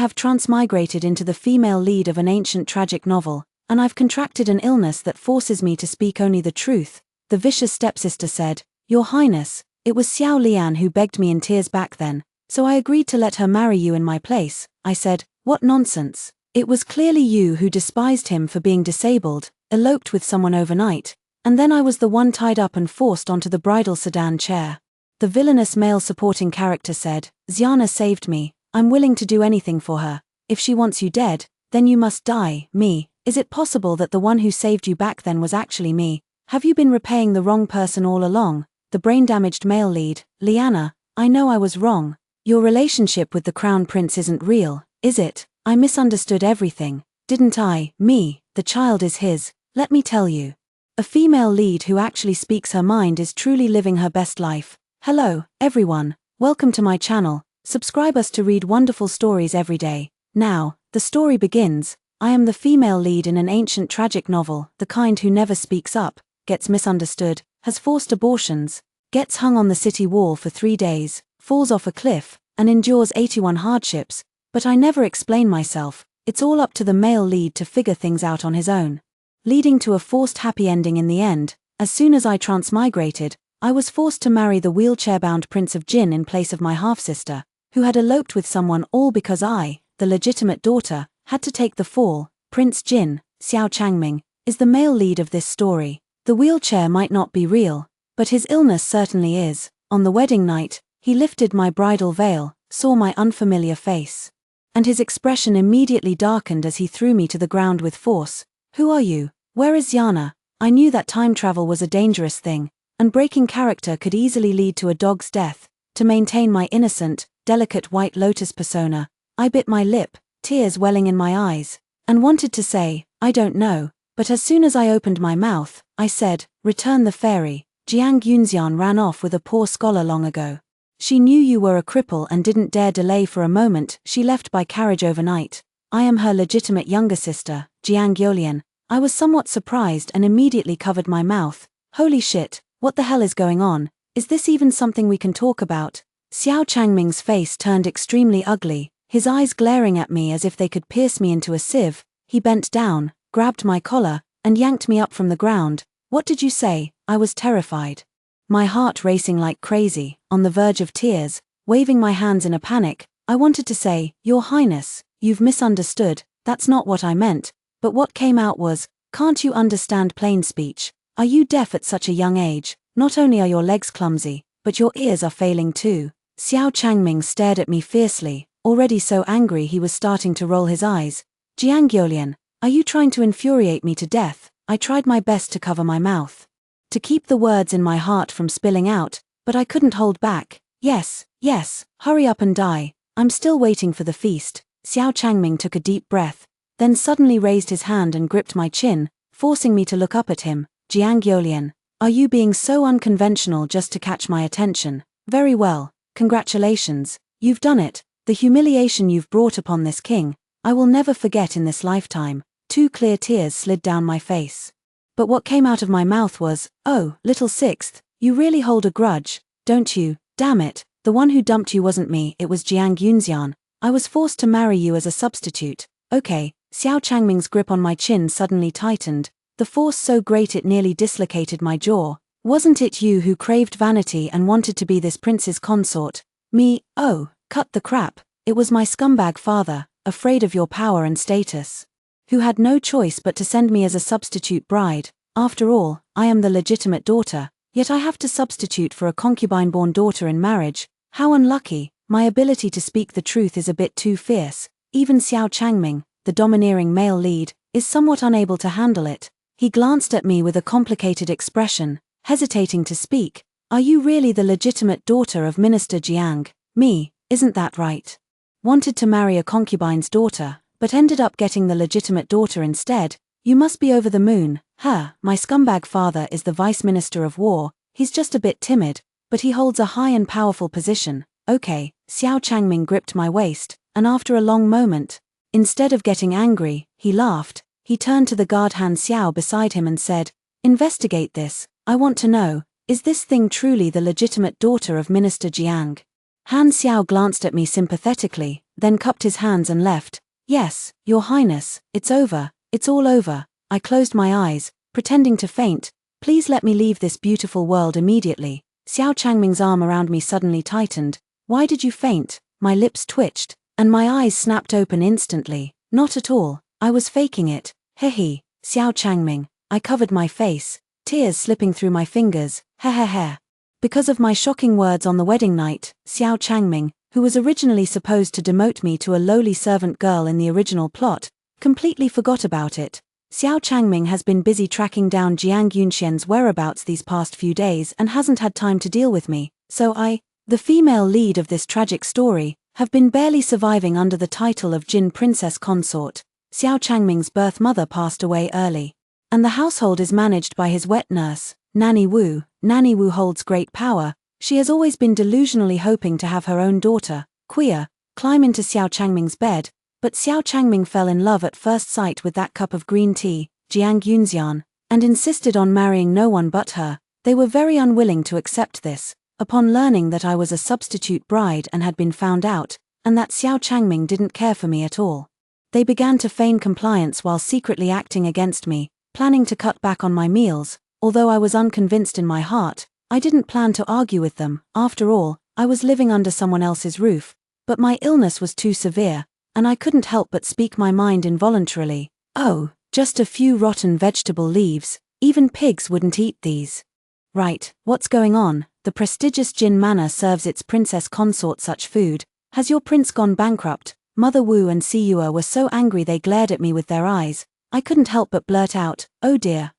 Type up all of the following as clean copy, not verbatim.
have transmigrated into the female lead of an ancient tragic novel, and I've contracted an illness that forces me to speak only the truth," the vicious stepsister said. "Your Highness, it was Xiao Lian who begged me in tears back then, so I agreed to let her marry you in my place," I said. "What nonsense. It was clearly you who despised him for being disabled, eloped with someone overnight, and then I was the one tied up and forced onto the bridal sedan chair." The villainous male supporting character said, "Xiana saved me. I'm willing to do anything for her. If she wants you dead, then you must die." "Me? Is it possible that the one who saved you back then was actually me? Have you been repaying the wrong person all along?" The brain-damaged male lead, "Liana, I know I was wrong. Your relationship with the crown prince isn't real, is it? I misunderstood everything, didn't I?" "Me, the child is his, let me tell you." A female lead who actually speaks her mind is truly living her best life. Hello, everyone. Welcome to my channel. Subscribe us to read wonderful stories every day. Now, the story begins. I am the female lead in an ancient tragic novel, the kind who never speaks up, gets misunderstood, has forced abortions, gets hung on the city wall for 3 days, falls off a cliff, and endures 81 hardships, but I never explain myself. It's all up to the male lead to figure things out on his own. Leading to a forced happy ending in the end. As soon as I transmigrated, I was forced to marry the wheelchair-bound Prince of Jin in place of my half-sister, who had eloped with someone, all because I, the legitimate daughter, had to take the fall. Prince Jin, Xiao Changming, is the male lead of this story. The wheelchair might not be real, but his illness certainly is. On the wedding night, he lifted my bridal veil, saw my unfamiliar face, and his expression immediately darkened as he threw me to the ground with force. "Who are you? Where is Xiana?" I knew that time travel was a dangerous thing, and breaking character could easily lead to a dog's death. To maintain my innocent, delicate white lotus persona, I bit my lip, tears welling in my eyes, and wanted to say, "I don't know," but as soon as I opened my mouth, I said, "Return the fairy. Jiang Yunxian ran off with a poor scholar long ago. She knew you were a cripple and didn't dare delay for a moment. She left by carriage overnight. I am her legitimate younger sister, Jiang Yolian." I was somewhat surprised and immediately covered my mouth. Holy shit, what the hell is going on? Is this even something we can talk about? Xiao Changming's face turned extremely ugly, his eyes glaring at me as if they could pierce me into a sieve. He bent down, grabbed my collar, and yanked me up from the ground. "What did you say?" I was terrified, my heart racing like crazy, on the verge of tears, waving my hands in a panic. I wanted to say, "Your Highness, you've misunderstood, that's not what I meant," but what came out was, "Can't you understand plain speech? Are you deaf at such a young age? Not only are your legs clumsy, but your ears are failing too." Xiao Changming stared at me fiercely, already so angry he was starting to roll his eyes. "Jiang Yolian, are you trying to infuriate me to death?" I tried my best to cover my mouth, to keep the words in my heart from spilling out, but I couldn't hold back. Yes, hurry up and die. I'm still waiting for the feast." Xiao Changming took a deep breath, then suddenly raised his hand and gripped my chin, forcing me to look up at him. "Jiang Yolian, are you being so unconventional just to catch my attention? Very well, congratulations, you've done it. The humiliation you've brought upon this king, I will never forget in this lifetime." 2 clear tears slid down my face. But what came out of my mouth was, "Oh, little sixth, you really hold a grudge, don't you? Damn it, the one who dumped you wasn't me, it was Jiang Yunxian. I was forced to marry you as a substitute." "Okay." Xiao Changming's grip on my chin suddenly tightened, the force so great it nearly dislocated my jaw. "Wasn't it you who craved vanity and wanted to be this prince's consort?" "Me? Oh, cut the crap. It was my scumbag father, afraid of your power and status, who had no choice but to send me as a substitute bride. After all, I am the legitimate daughter, yet I have to substitute for a concubine-born daughter in marriage. How unlucky. My ability to speak the truth is a bit too fierce. Even Xiao Changming, the domineering male lead, is somewhat unable to handle it." He glanced at me with a complicated expression, hesitating to speak. "Are you really the legitimate daughter of Minister Jiang?" "Me, isn't that right? Wanted to marry a concubine's daughter, but ended up getting the legitimate daughter instead. You must be over the moon." My scumbag father is the Vice Minister of War. He's just a bit timid, but he holds a high and powerful position." "Okay." Xiao Changming gripped my waist, and after a long moment, instead of getting angry, he laughed. He turned to the guard Han Xiao beside him and said, "Investigate this. I want to know, is this thing truly the legitimate daughter of Minister Jiang?" Han Xiao glanced at me sympathetically, then cupped his hands and left. Yes, Your Highness, it's over, it's all over. I closed my eyes, pretending to faint. Please let me leave this beautiful world immediately. Xiao Changming's arm around me suddenly tightened. Why did you faint? My lips twitched, and my eyes snapped open instantly. Not at all, I was faking it. Hehe, Xiao Changming. I covered my face, tears slipping through my fingers. Hehehe. Because of my shocking words on the wedding night, Xiao Changming, who was originally supposed to demote me to a lowly servant girl in the original plot, completely forgot about it. Xiao Changming has been busy tracking down Jiang Yunxian's whereabouts these past few days and hasn't had time to deal with me, so I, the female lead of this tragic story, have been barely surviving under the title of Jin Princess Consort. Xiao Changming's birth mother passed away early, and the household is managed by his wet nurse, Nanny Wu. Nanny Wu holds great power. She has always been delusionally hoping to have her own daughter, Queer, climb into Xiao Changming's bed, but Xiao Changming fell in love at first sight with that cup of green tea, Jiang Yunxian, and insisted on marrying no one but her. They were very unwilling to accept this. Upon learning that I was a substitute bride and had been found out, and that Xiao Changming didn't care for me at all, they began to feign compliance while secretly acting against me, planning to cut back on my meals. Although I was unconvinced in my heart, I didn't plan to argue with them. After all, I was living under someone else's roof, but my illness was too severe, and I couldn't help but speak my mind involuntarily. Oh, just a few rotten vegetable leaves, even pigs wouldn't eat these. Right, what's going on? The prestigious Jin Manor serves its princess consort such food. Has your prince gone bankrupt? Mother Wu and Siyue were so angry they glared at me with their eyes. I couldn't help but blurt out, oh dear,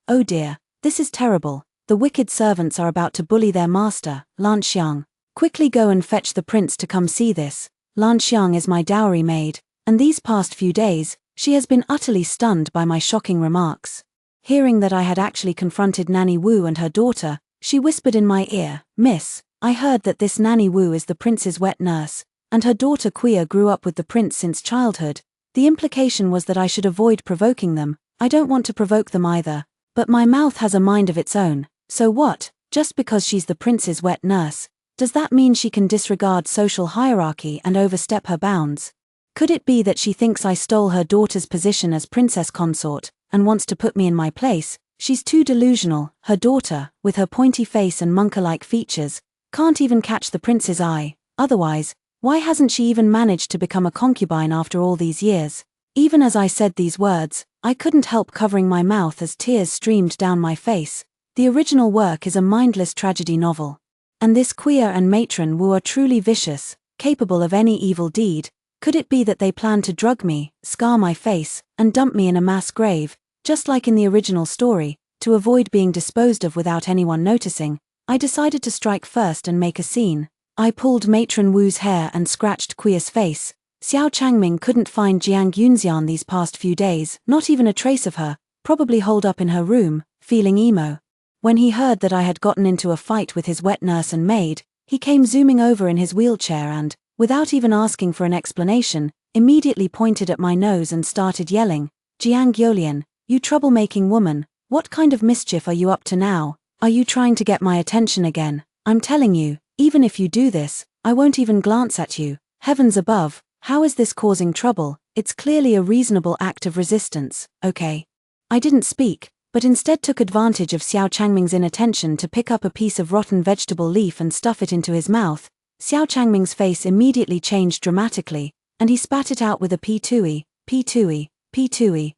this is terrible. The wicked servants are about to bully their master, Lan Xiang. Quickly go and fetch the prince to come see this. Lan Xiang is my dowry maid, and these past few days, she has been utterly stunned by my shocking remarks. Hearing that I had actually confronted Nanny Wu and her daughter, she whispered in my ear, Miss, I heard that this Nanny Wu is the prince's wet nurse, and her daughter Queer grew up with the prince since childhood. The implication was that I should avoid provoking them. I don't want to provoke them either, but my mouth has a mind of its own. So what? Just because she's the prince's wet nurse, does that mean she can disregard social hierarchy and overstep her bounds? Could it be that she thinks I stole her daughter's position as princess consort, and wants to put me in my place? She's too delusional. Her daughter, with her pointy face and monker-like features, can't even catch the prince's eye. Otherwise, why hasn't she even managed to become a concubine after all these years? Even as I said these words, I couldn't help covering my mouth as tears streamed down my face. The original work is a mindless tragedy novel. And this Queer and Matron Wu are truly vicious, capable of any evil deed. Could it be that they plan to drug me, scar my face, and dump me in a mass grave, just like in the original story? To avoid being disposed of without anyone noticing, I decided to strike first and make a scene. I pulled Matron Wu's hair and scratched Queer's face. Xiao Changming couldn't find Jiang Yunxian these past few days, not even a trace of her, probably holed up in her room, feeling emo. When he heard that I had gotten into a fight with his wet nurse and maid, he came zooming over in his wheelchair and, without even asking for an explanation, immediately pointed at my nose and started yelling, Jiang Yolian, you troublemaking woman, what kind of mischief are you up to now? Are you trying to get my attention again? I'm telling you, even if you do this, I won't even glance at you. Heavens above, how is this causing trouble? It's clearly a reasonable act of resistance, okay? I didn't speak, but instead took advantage of Xiao Changming's inattention to pick up a piece of rotten vegetable leaf and stuff it into his mouth. Xiao Changming's face immediately changed dramatically, and he spat it out with a P2E, P2E, P2E,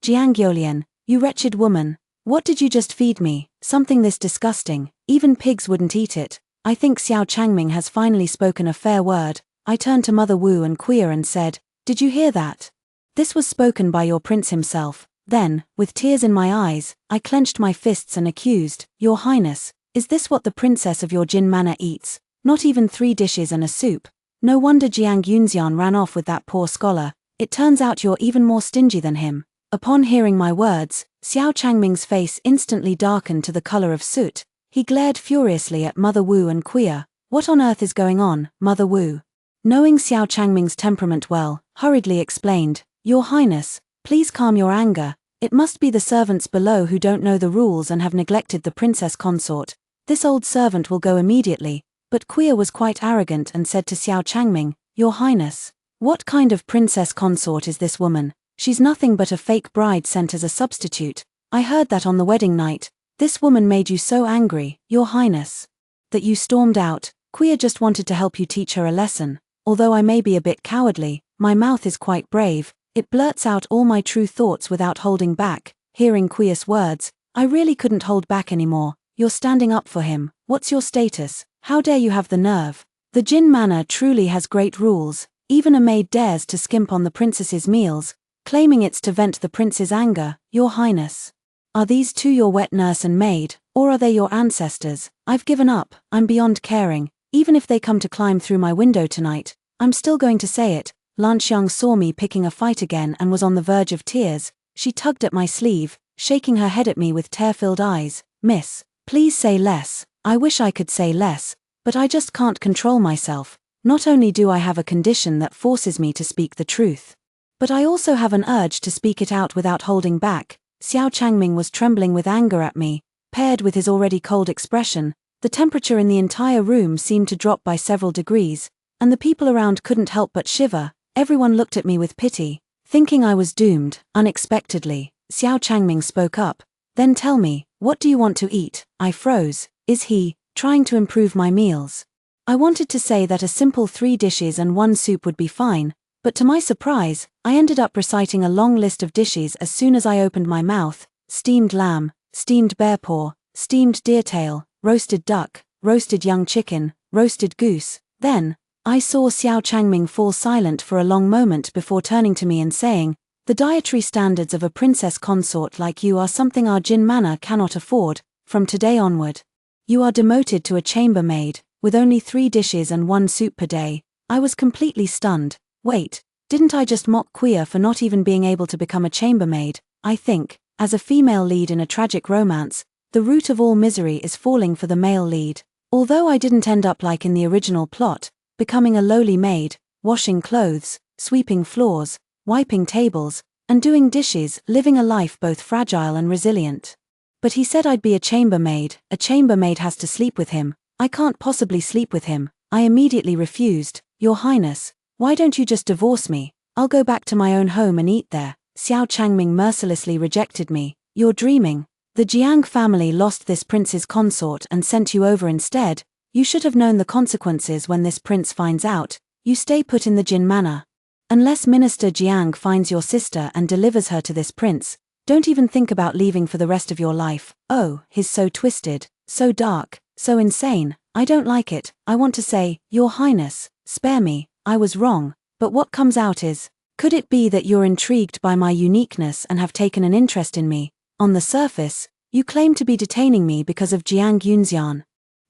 Jiang Yolian, you wretched woman. What did you just feed me? Something this disgusting, even pigs wouldn't eat it. I think Xiao Changming has finally spoken a fair word. I turned to Mother Wu and Queer and said, did you hear that? This was spoken by your prince himself. Then, with tears in my eyes, I clenched my fists and accused, Your Highness, is this what the princess of your Jin Manor eats? Not even 3 dishes and a soup. No wonder Jiang Yunxian ran off with that poor scholar. It turns out you're even more stingy than him. Upon hearing my words, Xiao Changming's face instantly darkened to the color of soot. He glared furiously at Mother Wu and Queer. What on earth is going on, Mother Wu? Knowing Xiao Changming's temperament well, hurriedly explained, Your Highness, please calm your anger. It must be the servants below who don't know the rules and have neglected the princess consort. This old servant will go immediately. But Queer was quite arrogant and said to Xiao Changming, Your Highness, What kind of princess consort is this woman? She's nothing but a fake bride sent as a substitute. I heard that on the wedding night. This woman made you so angry, Your Highness, that you stormed out. Quia just wanted to help you teach her a lesson. Although I may be a bit cowardly, my mouth is quite brave. It blurts out all my true thoughts without holding back. Hearing Quia's words, I really couldn't hold back anymore. You're standing up for him. What's your status? How dare you have the nerve? The Jin manor truly has great rules. Even a maid dares to skimp on the princess's meals, claiming it's to vent the prince's anger. Your Highness, are these two your wet nurse and maid, or are they your ancestors? I've given up. I'm beyond caring. Even if they come to climb through my window tonight, I'm still going to say it. Lan Xiang saw me picking a fight again and was on the verge of tears. She tugged at my sleeve, shaking her head at me with tear-filled eyes. Miss, please say less. I wish I could say less, but I just can't control myself. Not only do I have a condition that forces me to speak the truth, but I also have an urge to speak it out without holding back. Xiao Changming was trembling with anger at me, paired with his already cold expression. The temperature in the entire room seemed to drop by several degrees, and the people around couldn't help but shiver. Everyone looked at me with pity, thinking I was doomed. Unexpectedly, Xiao Changming spoke up. Then tell me, what do you want to eat? I froze. Is he trying to improve my meals? I wanted to say that a simple 3 dishes and 1 soup would be fine, but to my surprise, I ended up reciting a long list of dishes as soon as I opened my mouth. Steamed lamb, steamed bear paw, steamed deer tail, roasted duck, roasted young chicken, roasted goose. Then, I saw Xiao Changming fall silent for a long moment before turning to me and saying, "The dietary standards of a princess consort like you are something our Jin manor cannot afford. From today onward, you are demoted to a chambermaid, with only 3 dishes and 1 soup per day." I was completely stunned. Wait, didn't I just mock Quia for not even being able to become a chambermaid? I think, as a female lead in a tragic romance, the root of all misery is falling for the male lead. Although I didn't end up like in the original plot, becoming a lowly maid, washing clothes, sweeping floors, wiping tables, and doing dishes, living a life both fragile and resilient. But he said I'd be a chambermaid. A chambermaid has to sleep with him. I can't possibly sleep with him. I immediately refused. Your Highness, why don't you just divorce me? I'll go back to my own home and eat there. Xiao Changming mercilessly rejected me. You're dreaming. The Jiang family lost this prince's consort and sent you over instead. You should have known the consequences when this prince finds out. You stay put in the Jin manor. Unless Minister Jiang finds your sister and delivers her to this prince, don't even think about leaving for the rest of your life. Oh, he's so twisted, so dark, so insane. I don't like it. I want to say, Your Highness, spare me. I was wrong, but what comes out is, could it be that you're intrigued by my uniqueness and have taken an interest in me? On the surface, you claim to be detaining me because of Jiang Yunxian.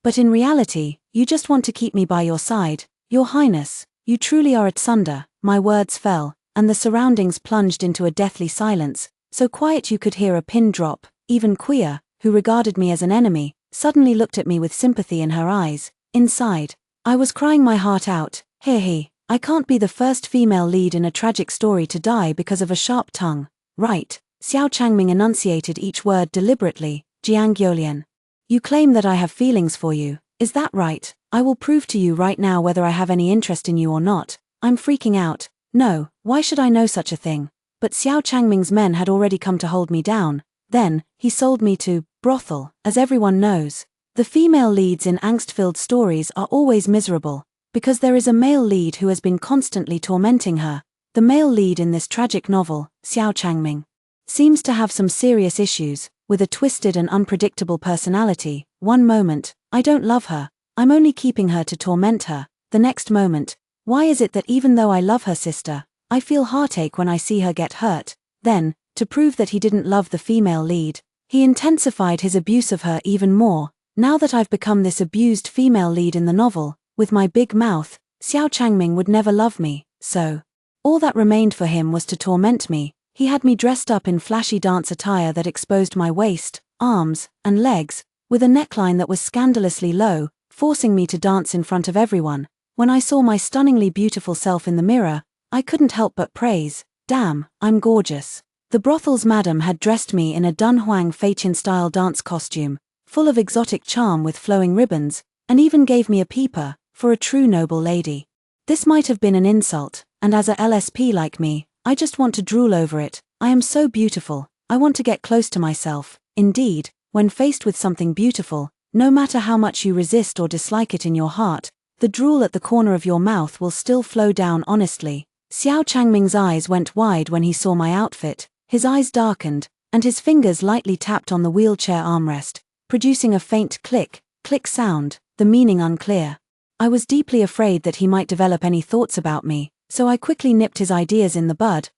But in reality, you just want to keep me by your side. Your Highness, you truly are at sunder. My words fell, and the surroundings plunged into a deathly silence, so quiet you could hear a pin drop. Even Quia, who regarded me as an enemy, suddenly looked at me with sympathy in her eyes. Inside, I was crying my heart out. He, I can't be the first female lead in a tragic story to die because of a sharp tongue. Right, Xiao Changming enunciated each word deliberately. Jiang Yolian, you claim that I have feelings for you, is that right? I will prove to you right now whether I have any interest in you or not. I'm freaking out. No, why should I know such a thing? But Xiao Changming's men had already come to hold me down. Then, he sold me to brothel. As everyone knows, the female leads in angst-filled stories are always miserable, because there is a male lead who has been constantly tormenting her. The male lead in this tragic novel, Xiao Changming, seems to have some serious issues, with a twisted and unpredictable personality. One moment, I don't love her, I'm only keeping her to torment her. The next moment, why is it that even though I love her sister, I feel heartache when I see her get hurt? Then, to prove that he didn't love the female lead, he intensified his abuse of her even more. Now that I've become this abused female lead in the novel, with my big mouth, Xiao Changming would never love me, so all that remained for him was to torment me. He had me dressed up in flashy dance attire that exposed my waist, arms, and legs, with a neckline that was scandalously low, forcing me to dance in front of everyone. When I saw my stunningly beautiful self in the mirror, I couldn't help but praise, damn, I'm gorgeous. The brothel's madam had dressed me in a Dunhuang Feichin-style dance costume, full of exotic charm with flowing ribbons, and even gave me a peeper, for a true noble lady. This might have been an insult, and as a LSP like me, I just want to drool over it. I am so beautiful, I want to get close to myself. Indeed, when faced with something beautiful, no matter how much you resist or dislike it in your heart, the drool at the corner of your mouth will still flow down honestly. Xiao Changming's eyes went wide when he saw my outfit, his eyes darkened, and his fingers lightly tapped on the wheelchair armrest, producing a faint click sound, the meaning unclear. I was deeply afraid that he might develop any thoughts about me, so I quickly nipped his ideas in the bud.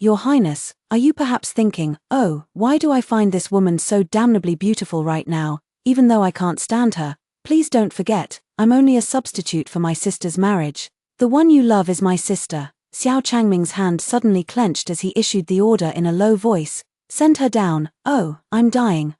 Your Highness, are you perhaps thinking, oh, why do I find this woman so damnably beautiful right now, even though I can't stand her? Please don't forget, I'm only a substitute for my sister's marriage. The one you love is my sister. Xiao Changming's hand suddenly clenched as he issued the order in a low voice. Send her down. Oh, I'm dying.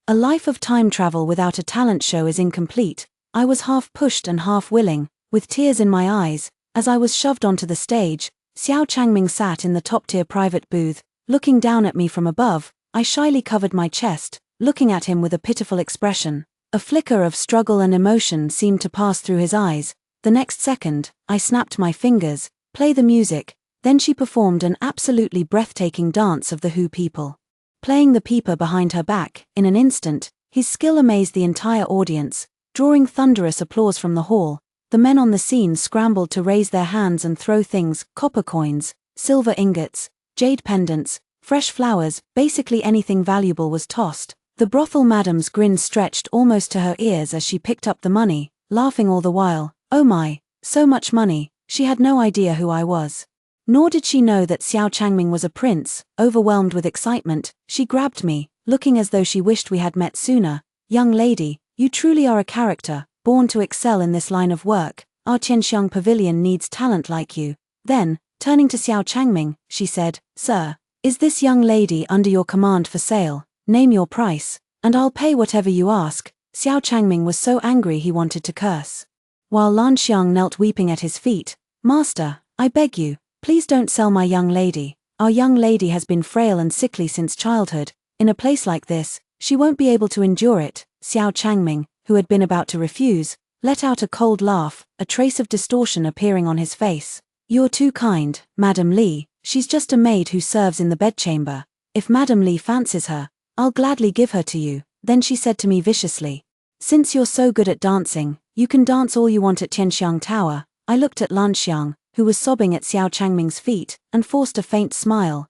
A life of time travel without a talent show is incomplete. I was half pushed and half willing, with tears in my eyes, as I was shoved onto the stage. Xiao Changming sat in the top-tier private booth, looking down at me from above. I shyly covered my chest, looking at him with a pitiful expression. A flicker of struggle and emotion seemed to pass through his eyes. The next second, I snapped my fingers, play the music, then she performed an absolutely breathtaking dance of the Who people. Playing the peeper behind her back, in an instant, his skill amazed the entire audience, drawing thunderous applause from the hall. The men on the scene scrambled to raise their hands and throw things, copper coins, silver ingots, jade pendants, fresh flowers, basically anything valuable was tossed. The brothel madam's grin stretched almost to her ears as she picked up the money, laughing all the while. Oh my, so much money. She had no idea who I was. Nor did she know that Xiao Changming was a prince. Overwhelmed with excitement, she grabbed me, looking as though she wished we had met sooner. Young lady, you truly are a character, born to excel in this line of work. Our Qianxiang Pavilion needs talent like you. Then, turning to Xiao Changming, she said, Sir, is this young lady under your command for sale? Name your price, and I'll pay whatever you ask. Xiao Changming was so angry he wanted to curse. While Lan Xiang knelt weeping at his feet, Master, I beg you, please don't sell my young lady. Our young lady has been frail and sickly since childhood. In a place like this, she won't be able to endure it. Xiao Changming, who had been about to refuse, let out a cold laugh, a trace of distortion appearing on his face. You're too kind, Madam Li. She's just a maid who serves in the bedchamber. If Madam Li fancies her, I'll gladly give her to you. Then she said to me viciously, since you're so good at dancing, you can dance all you want at Tianxiang Tower. I looked at Lan Xiang, who was sobbing at Xiao Changming's feet, and forced a faint smile.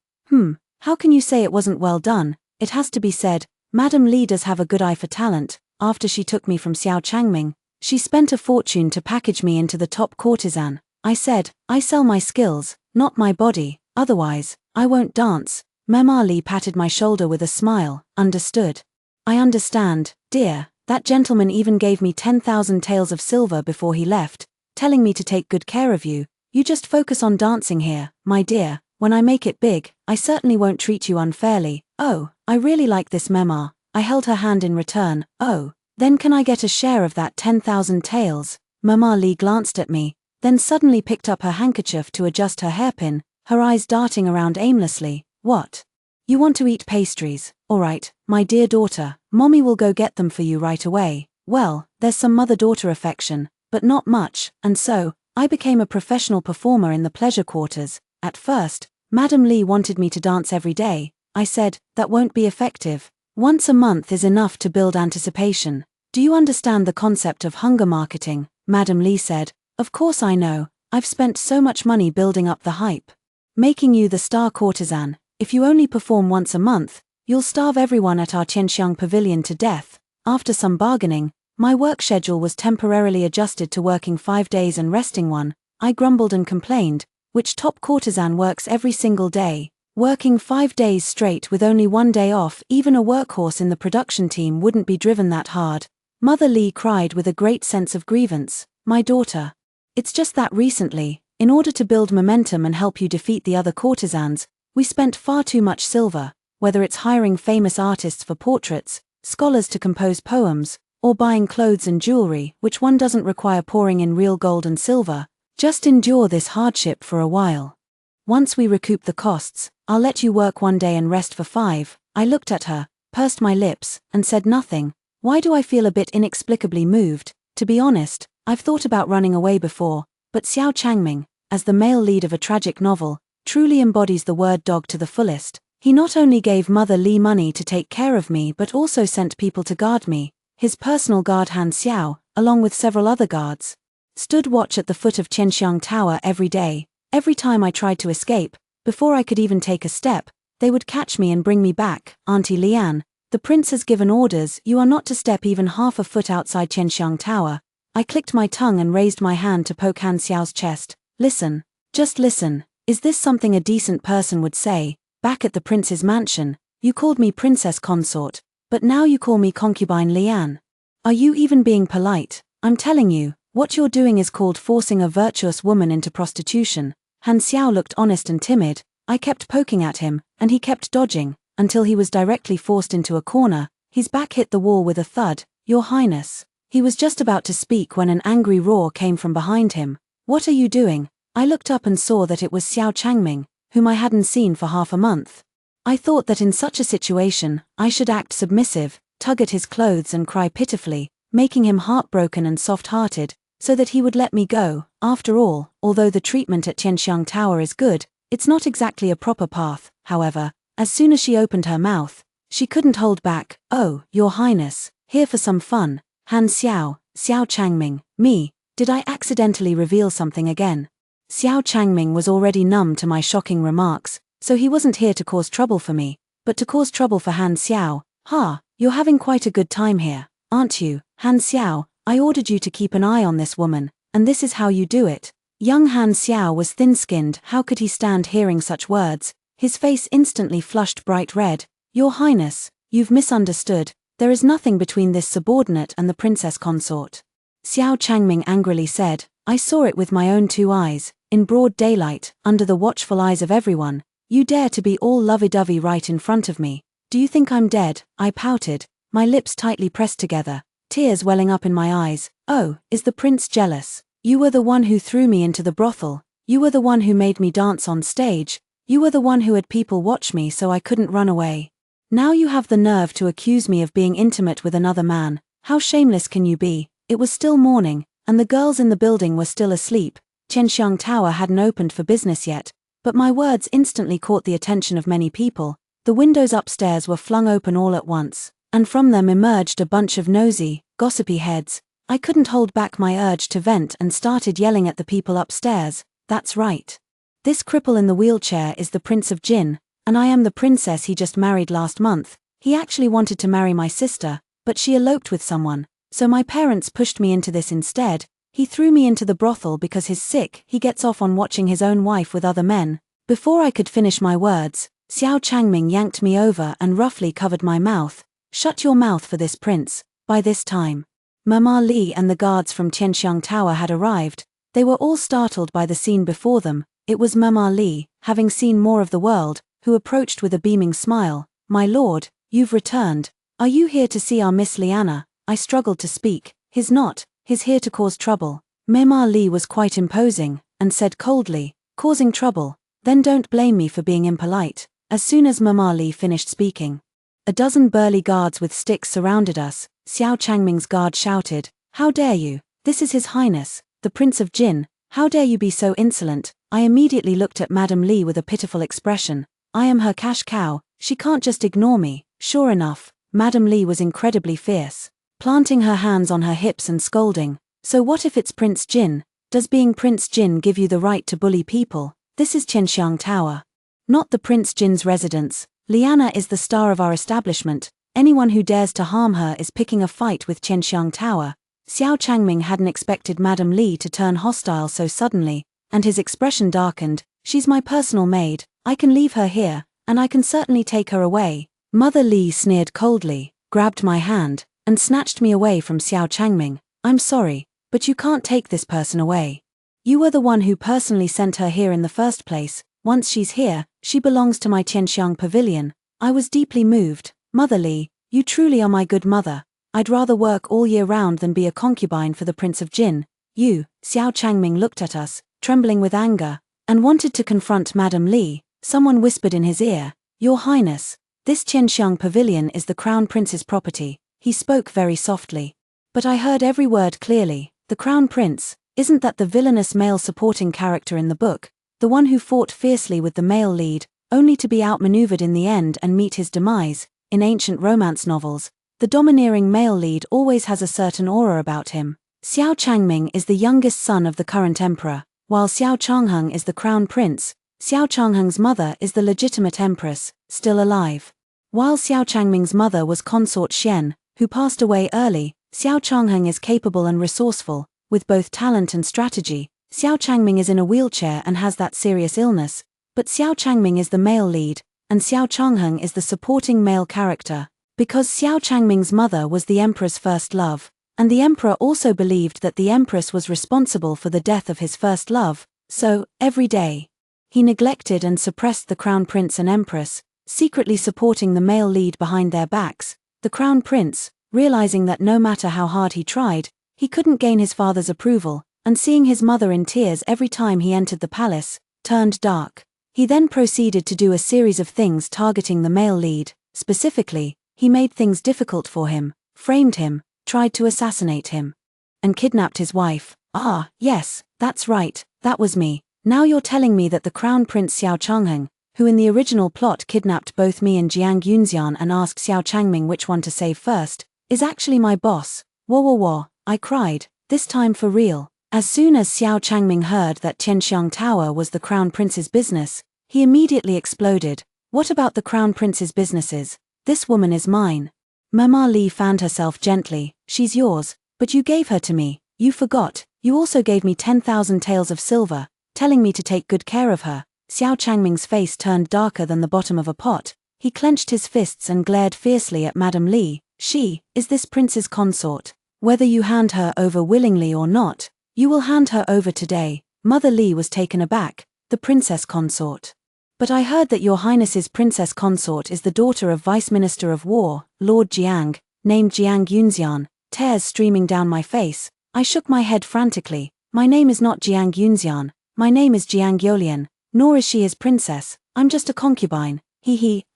How can you say it wasn't well done? It has to be said, Madam Li does have a good eye for talent. After she took me from Xiao Changming, she spent a fortune to package me into the top courtesan. I said, I sell my skills, not my body, otherwise, I won't dance. Mema Li patted my shoulder with a smile. Understood. I understand, dear. That gentleman even gave me 10,000 taels of silver before he left, telling me to take good care of you. You just focus on dancing here, my dear. When I make it big, I certainly won't treat you unfairly. Oh, I really like this Mema. I held her hand in return. Oh, then can I get a share of that 10,000 taels? Mema Li glanced at me, then suddenly picked up her handkerchief to adjust her hairpin, her eyes darting around aimlessly. What? You want to eat pastries? All right, my dear daughter, Mommy will go get them for you right away. Well, there's some mother-daughter affection, but not much, and so, I became a professional performer in the pleasure quarters. At first, Madam Li wanted me to dance every day. I said, that won't be effective. Once a month is enough to build anticipation. Do you understand the concept of hunger marketing? Madam Li said, of course I know. I've spent so much money building up the hype. Making you the star courtesan. If you only perform once a month, you'll starve everyone at our Qianxiang Pavilion to death. After some bargaining, my work schedule was temporarily adjusted to working 5 days and resting one. I grumbled and complained, which top courtesan works every single day? Working 5 days straight with only 1 day off, even a workhorse in the production team wouldn't be driven that hard. Mother Li cried with a great sense of grievance. My daughter. It's just that recently, in order to build momentum and help you defeat the other courtesans, we spent far too much silver, whether it's hiring famous artists for portraits, scholars to compose poems, or buying clothes and jewelry, which one doesn't require pouring in real gold and silver. Just endure this hardship for a while. Once we recoup the costs, I'll let you work 1 day and rest for 5. I looked at her, pursed my lips, and said nothing. Why do I feel a bit inexplicably moved? To be honest, I've thought about running away before, but Xiao Changming, as the male lead of a tragic novel, truly embodies the word dog to the fullest. He not only gave Mother Li money to take care of me but also sent people to guard me. His personal guard Han Xiao, along with several other guards, stood watch at the foot of Qianxiang Tower every day. Every time I tried to escape, before I could even take a step, they would catch me and bring me back. Auntie Lian, the prince has given orders, you are not to step even half a foot outside Qianxiang Tower. I clicked my tongue and raised my hand to poke Han Xiao's chest. Listen, just listen, is this something a decent person would say? Back at the prince's mansion, you called me princess consort, but now you call me concubine Lian. Are you even being polite? I'm telling you, what you're doing is called forcing a virtuous woman into prostitution. Han Xiao looked honest and timid. I kept poking at him, and he kept dodging, until he was directly forced into a corner. His back hit the wall with a thud. Your Highness. He was just about to speak when an angry roar came from behind him. What are you doing? I looked up and saw that it was Xiao Changming, whom I hadn't seen for half a month. I thought that in such a situation, I should act submissive, tug at his clothes and cry pitifully, making him heartbroken and soft-hearted, so that he would let me go. After all, although the treatment at Qianxiang Tower is good, it's not exactly a proper path. However, as soon as she opened her mouth, she couldn't hold back. Oh, Your Highness, here for some fun. Han Xiao, Xiao Changming, me, did I accidentally reveal something again? Xiao Changming was already numb to my shocking remarks, so he wasn't here to cause trouble for me, but to cause trouble for Han Xiao. Ha, you're having quite a good time here, aren't you? Han Xiao, I ordered you to keep an eye on this woman, and this is how you do it. Young Han Xiao was thin-skinned. How could he stand hearing such words? His face instantly flushed bright red. Your Highness, you've misunderstood. There is nothing between this subordinate and the princess consort. Xiao Changming angrily said. I saw it with my own two eyes, in broad daylight, under the watchful eyes of everyone. You dare to be all lovey-dovey right in front of me. Do you think I'm dead? I pouted, my lips tightly pressed together, tears welling up in my eyes. Oh, is the prince jealous? You were the one who threw me into the brothel. You were the one who made me dance on stage. You were the one who had people watch me so I couldn't run away. Now you have the nerve to accuse me of being intimate with another man. How shameless can you be? It was still morning, and the girls in the building were still asleep. Qianxiang Tower hadn't opened for business yet, but my words instantly caught the attention of many people. The windows upstairs were flung open all at once, and from them emerged a bunch of nosy, gossipy heads. I couldn't hold back my urge to vent and started yelling at the people upstairs. That's right. This cripple in the wheelchair is the Prince of Jin, and I am the princess he just married last month. He actually wanted to marry my sister, but she eloped with someone, so my parents pushed me into this instead. He threw me into the brothel because he's sick. He gets off on watching his own wife with other men. Before I could finish my words, Xiao Changming yanked me over and roughly covered my mouth. Shut your mouth for this prince. By this time, Mama Li and the guards from Qianxiang Tower had arrived. They were all startled by the scene before them. It was Mama Li, having seen more of the world, who approached with a beaming smile. My lord, you've returned. Are you here to see our Miss Liana? I struggled to speak. He's not. He's here to cause trouble. Mama Li was quite imposing, and said coldly, causing trouble? Then don't blame me for being impolite. As soon as Mama Li finished speaking, a dozen burly guards with sticks surrounded us. Xiao Changming's guard shouted, how dare you? This is His Highness, the Prince of Jin. How dare you be so insolent? I immediately looked at Madame Li with a pitiful expression. I am her cash cow, she can't just ignore me. Sure enough, Madame Li was incredibly fierce, planting her hands on her hips and scolding. So what if it's Prince Jin? Does being Prince Jin give you the right to bully people? This is Qianxiang Tower, not the Prince Jin's residence. Liana is the star of our establishment. Anyone who dares to harm her is picking a fight with Qianxiang Tower. Xiao Changming hadn't expected Madame Li to turn hostile so suddenly, and his expression darkened. She's my personal maid. I can leave her here, and I can certainly take her away. Mother Li sneered coldly, grabbed my hand, and snatched me away from Xiao Changming. I'm sorry, but you can't take this person away. You were the one who personally sent her here in the first place. Once she's here, she belongs to my Qianxiang pavilion. I was deeply moved. Mother Li, you truly are my good mother. I'd rather work all year round than be a concubine for the Prince of Jin. You, Xiao Changming looked at us, trembling with anger, and wanted to confront Madame Li. Someone whispered in his ear, Your Highness, this Qianxiang pavilion is the Crown Prince's property. He spoke very softly, but I heard every word clearly. The Crown Prince, Isn't that the villainous male supporting character in the book, the one who fought fiercely with the male lead, only to be outmaneuvered in the end and meet his demise? In ancient romance novels, the domineering male lead always has a certain aura about him. Xiao Changming is the youngest son of the current emperor, while Xiao Changheng is the crown prince. Xiao Changheng's mother is the legitimate empress, still alive. While Xiao Changming's mother was consort Xian, who passed away early, Xiao Changheng is capable and resourceful, with both talent and strategy. Xiao Changming is in a wheelchair and has that serious illness, but Xiao Changming is the male lead, and Xiao Changheng is the supporting male character. Because Xiao Changming's mother was the emperor's first love, and the emperor also believed that the empress was responsible for the death of his first love, so, every day, he neglected and suppressed the crown prince and empress, secretly supporting the male lead behind their backs. The crown prince, realizing that no matter how hard he tried, he couldn't gain his father's approval, and seeing his mother in tears every time he entered the palace, turned dark. He then proceeded to do a series of things targeting the male lead. Specifically, he made things difficult for him, framed him, tried to assassinate him, and kidnapped his wife. Ah, yes, that's right, that was me. Now you're telling me that the crown prince Xiao Changheng, who in the original plot kidnapped both me and Jiang Yunxian and asked Xiao Changming which one to save first, is actually my boss. Whoa whoa whoa, I cried, this time for real. As soon as Xiao Changming heard that Tianxiang Tower was the crown prince's business, he immediately exploded. What about the crown prince's businesses? This woman is mine. Mama Li fanned herself gently. She's yours, but you gave her to me. You forgot. You also gave me 10,000 taels of silver, telling me to take good care of her. Xiao Changming's face turned darker than the bottom of a pot. He clenched his fists and glared fiercely at Madame Li. She is this prince's consort. Whether you hand her over willingly or not, you will hand her over today. Mother Li was taken aback. The princess consort. But I heard that your highness's princess consort is the daughter of Vice Minister of War, Lord Jiang, named Jiang Yunxian. Tears streaming down my face, I shook my head frantically. My name is not Jiang Yunxian. My name is Jiang Yolian, nor is she his princess. I'm just a concubine.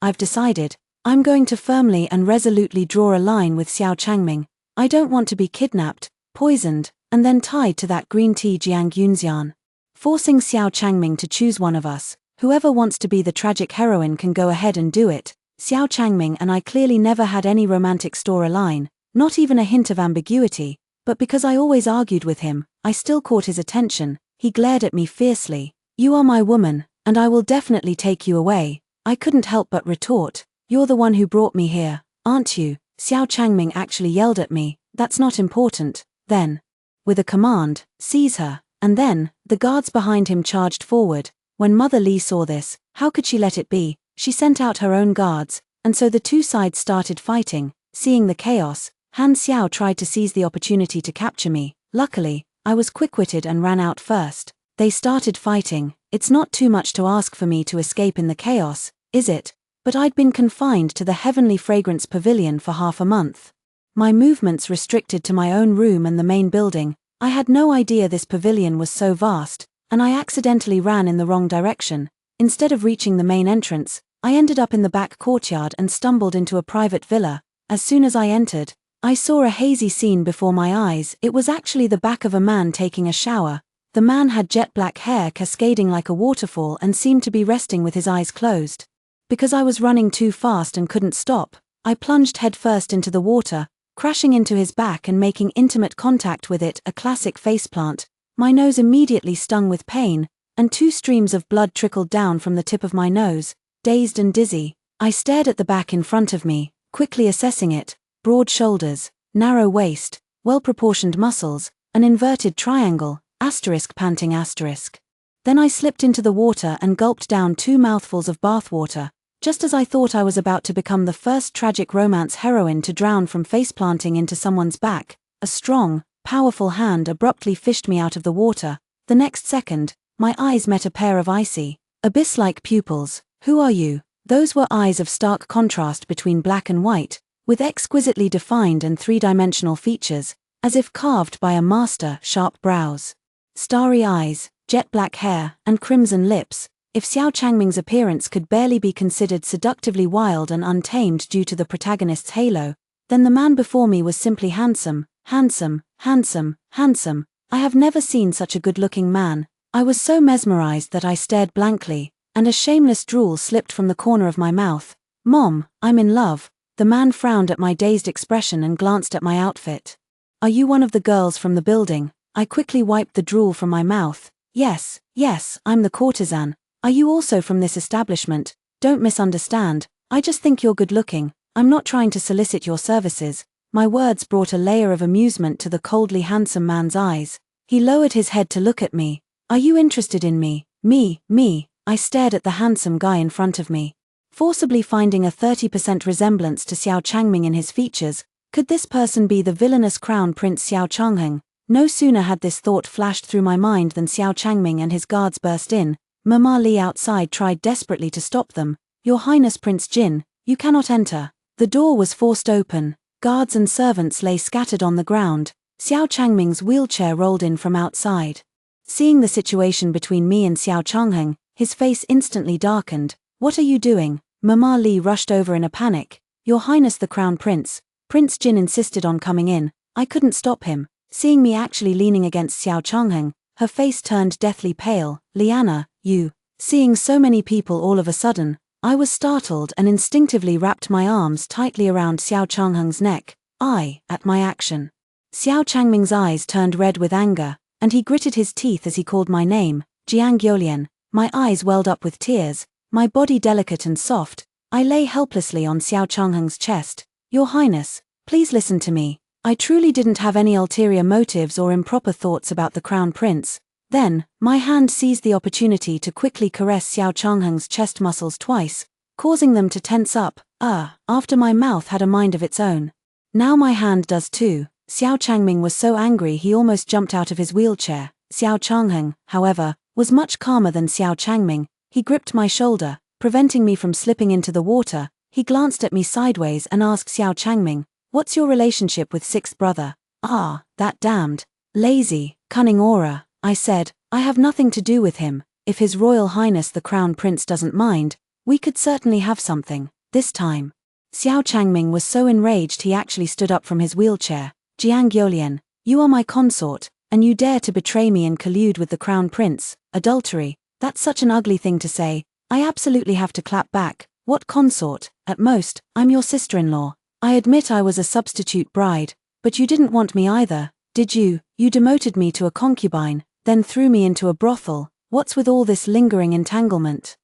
I've decided. I'm going to firmly and resolutely draw a line with Xiao Changming. I don't want to be kidnapped, poisoned, and then tied to that green tea Jiang Yunxian. Forcing Xiao Changming to choose one of us. Whoever wants to be the tragic heroine can go ahead and do it. Xiao Changming and I clearly never had any romantic storyline, not even a hint of ambiguity, but because I always argued with him, I still caught his attention. He glared at me fiercely. You are my woman, and I will definitely take you away. I couldn't help but retort. You're the one who brought me here, aren't you? Xiao Changming actually yelled at me. That's not important. Then, with a command, seize her. And then, the guards behind him charged forward. When Mother Li saw this, how could she let it be? She sent out her own guards, and so the two sides started fighting. Seeing the chaos, Han Xiao tried to seize the opportunity to capture me. Luckily, I was quick-witted and ran out first. They started fighting. It's not too much to ask for me to escape in the chaos, is it? But I'd been confined to the Heavenly Fragrance Pavilion for half a month. My movements restricted to my own room and the main building. I had no idea this pavilion was so vast, and I accidentally ran in the wrong direction. Instead of reaching the main entrance, I ended up in the back courtyard and stumbled into a private villa. As soon as I entered, I saw a hazy scene before my eyes. It was actually the back of a man taking a shower. The man had jet black hair cascading like a waterfall and seemed to be resting with his eyes closed. Because I was running too fast and couldn't stop, I plunged headfirst into the water, crashing into his back and making intimate contact with it, a classic faceplant. My nose immediately stung with pain, and 2 streams of blood trickled down from the tip of my nose. Dazed and dizzy, I stared at the back in front of me, quickly assessing it. Broad shoulders, narrow waist, well-proportioned muscles, an inverted triangle, panting asterisk. Then I slipped into the water and gulped down 2 mouthfuls of bathwater, just as I thought I was about to become the first tragic romance heroine to drown from faceplanting into someone's back. A strong, powerful hand abruptly fished me out of the water. The next second, my eyes met a pair of icy, abyss-like pupils. Who are you? Those were eyes of stark contrast between black and white, with exquisitely defined and 3-dimensional features, as if carved by a master. Sharp brows, starry eyes, jet black hair, and crimson lips. If Xiao Changming's appearance could barely be considered seductively wild and untamed due to the protagonist's halo, then the man before me was simply handsome, handsome, handsome, handsome. I have never seen such a good-looking man. I was so mesmerized that I stared blankly, and a shameless drool slipped from the corner of my mouth. Mom, I'm in love. The man frowned at my dazed expression and glanced at my outfit. Are you one of the girls from the building? I quickly wiped the drool from my mouth. Yes, I'm the courtesan. Are you also from this establishment? Don't misunderstand. I just think you're good-looking. I'm not trying to solicit your services. My words brought a layer of amusement to the coldly handsome man's eyes. He lowered his head to look at me. Are you interested in me? Me. I stared at the handsome guy in front of me, forcibly finding a 30% resemblance to Xiao Changming in his features. Could this person be the villainous crown prince Xiao Changheng? No sooner had this thought flashed through my mind than Xiao Changming and his guards burst in. Mama Li outside tried desperately to stop them. Your Highness Prince Jin, you cannot enter. The door was forced open. Guards and servants lay scattered on the ground. Xiao Changming's wheelchair rolled in from outside. Seeing the situation between me and Xiao Changheng, his face instantly darkened. What are you doing? Mama Li rushed over in a panic. Your Highness the Crown Prince. Prince Jin insisted on coming in. I couldn't stop him. Seeing me actually leaning against Xiao Changheng, her face turned deathly pale. Liana, you. Seeing so many people all of a sudden, I was startled and instinctively wrapped my arms tightly around Xiao Changheng's neck. At my action. Xiao Changming's eyes turned red with anger, and he gritted his teeth as he called my name, Jiang Yulian. My eyes welled up with tears, my body delicate and soft. I lay helplessly on Xiao Changheng's chest. Your Highness, please listen to me. I truly didn't have any ulterior motives or improper thoughts about the Crown Prince. Then, my hand seized the opportunity to quickly caress Xiao Changheng's chest muscles twice, causing them to tense up. After my mouth had a mind of its own. Now my hand does too. Xiao Changming was so angry he almost jumped out of his wheelchair. Xiao Changheng, however, was much calmer than Xiao Changming. He gripped my shoulder, preventing me from slipping into the water. He glanced at me sideways and asked Xiao Changming, "What's your relationship with sixth brother?" That damned, lazy, cunning aura, I said. I have nothing to do with him. If His Royal Highness the Crown Prince doesn't mind, we could certainly have something, this time. Xiao Changming was so enraged he actually stood up from his wheelchair. Jiang Yulian, you are my consort, and you dare to betray me and collude with the Crown Prince. Adultery, that's such an ugly thing to say. I absolutely have to clap back. What consort? At most, I'm your sister-in-law. I admit I was a substitute bride, but you didn't want me either, did you? You demoted me to a concubine, then threw me into a brothel. What's with all this lingering entanglement?